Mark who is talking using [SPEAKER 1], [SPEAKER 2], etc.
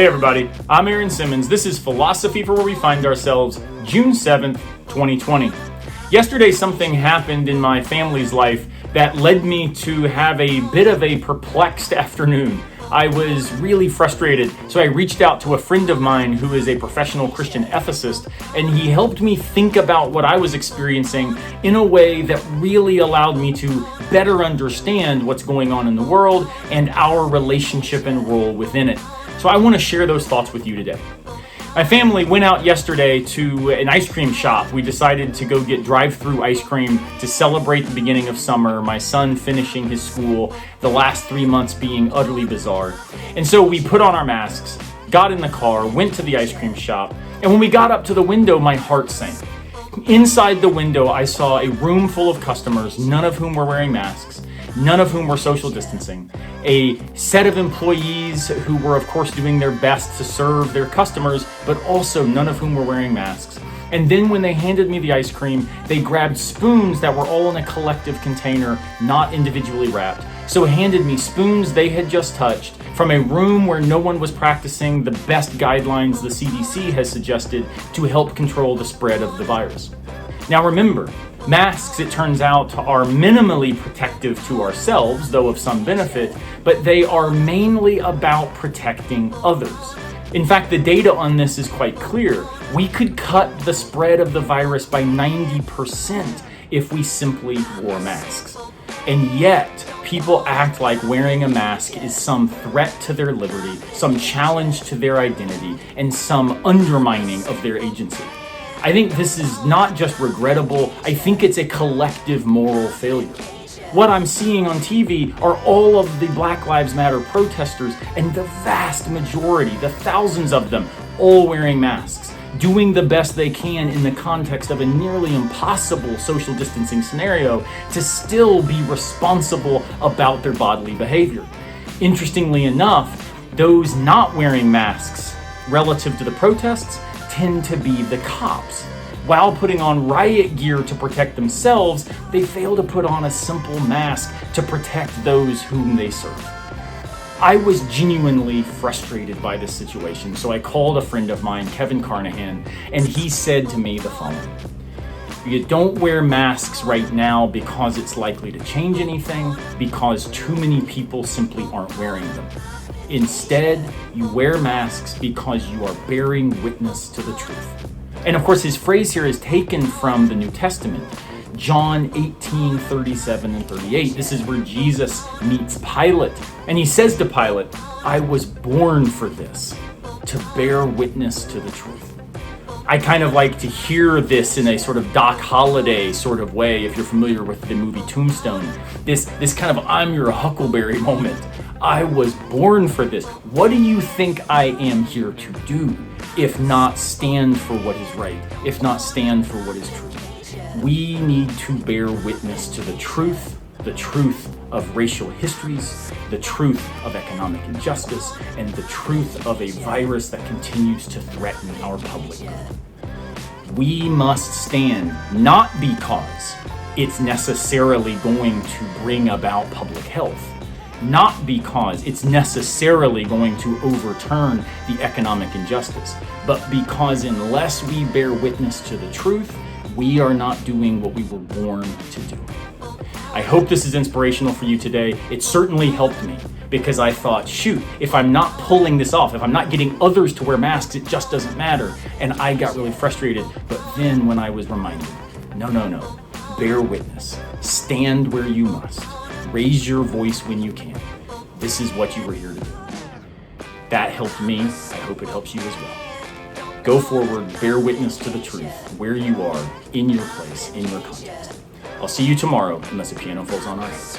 [SPEAKER 1] Hey everybody, I'm Aaron Simmons. This is Philosophy for Where We Find Ourselves, June 7th, 2020. Yesterday something happened in my family's life that led me to have a bit of a perplexed afternoon. I was really frustrated, so I reached out to a friend of mine who is a professional Christian ethicist, and he helped me think about what I was experiencing in a way that really allowed me to better understand what's going on in the world and our relationship and role within it. So I want to share those thoughts with you today. My family went out yesterday to an ice cream shop. We decided to go get drive-through ice cream to celebrate the beginning of summer, my son finishing his school, the last 3 months being utterly bizarre. And so we put on our masks, got in the car, went to the ice cream shop, and when we got up to the window, my heart sank. Inside the window, I saw a room full of customers, none of whom were wearing masks, none of whom were social distancing, a set of employees who were of course doing their best to serve their customers, but also none of whom were wearing masks. And then when they handed me the ice cream, they grabbed spoons that were all in a collective container, not individually wrapped. So handed me spoons they had just touched from a room where no one was practicing the best guidelines the CDC has suggested to help control the spread of the virus. Now remember, masks, it turns out, are minimally protective to ourselves, though of some benefit, but they are mainly about protecting others. In fact, the data on this is quite clear. We could cut the spread of the virus by 90% if we simply wore masks. And yet, people act like wearing a mask is some threat to their liberty, some challenge to their identity, and some undermining of their agency. I think this is not just regrettable, I think it's a collective moral failure. What I'm seeing on TV are all of the Black Lives Matter protesters, and the vast majority, the thousands of them, all wearing masks, doing the best they can in the context of a nearly impossible social distancing scenario to still be responsible about their bodily behavior. Interestingly enough, those not wearing masks relative to the protests tend to be the cops. While putting on riot gear to protect themselves, they fail to put on a simple mask to protect those whom they serve. I was genuinely frustrated by this situation, so I called a friend of mine, Kevin Carnahan, and he said to me the following: "You don't wear masks right now because it's likely to change anything, because too many people simply aren't wearing them. Instead, you wear masks because you are bearing witness to the truth." And of course, his phrase here is taken from the New Testament, John 18:37 and 38. This is where Jesus meets Pilate. And he says to Pilate, "I was born for this, to bear witness to the truth." I kind of like to hear this in a sort of Doc Holliday sort of way, if you're familiar with the movie Tombstone. This kind of I'm your Huckleberry moment. I was born for this. What do you think I am here to do, if not stand for what is right, if not stand for what is true? We need to bear witness to the truth of racial histories, the truth of economic injustice, and the truth of a virus that continues to threaten our public good. We must stand, not because it's necessarily going to bring about public health, not because it's necessarily going to overturn the economic injustice, but because unless we bear witness to the truth, we are not doing what we were born to do. I hope this is inspirational for you today. It certainly helped me, because I thought, shoot, if I'm not pulling this off, if I'm not getting others to wear masks, it just doesn't matter. And I got really frustrated. But then when I was reminded, no, bear witness. Stand where you must. Raise your voice when you can. This is what you were here to do. That helped me. I hope it helps you as well. Go forward, bear witness to the truth, where you are, in your place, in your context. I'll see you tomorrow, unless a piano falls on our heads.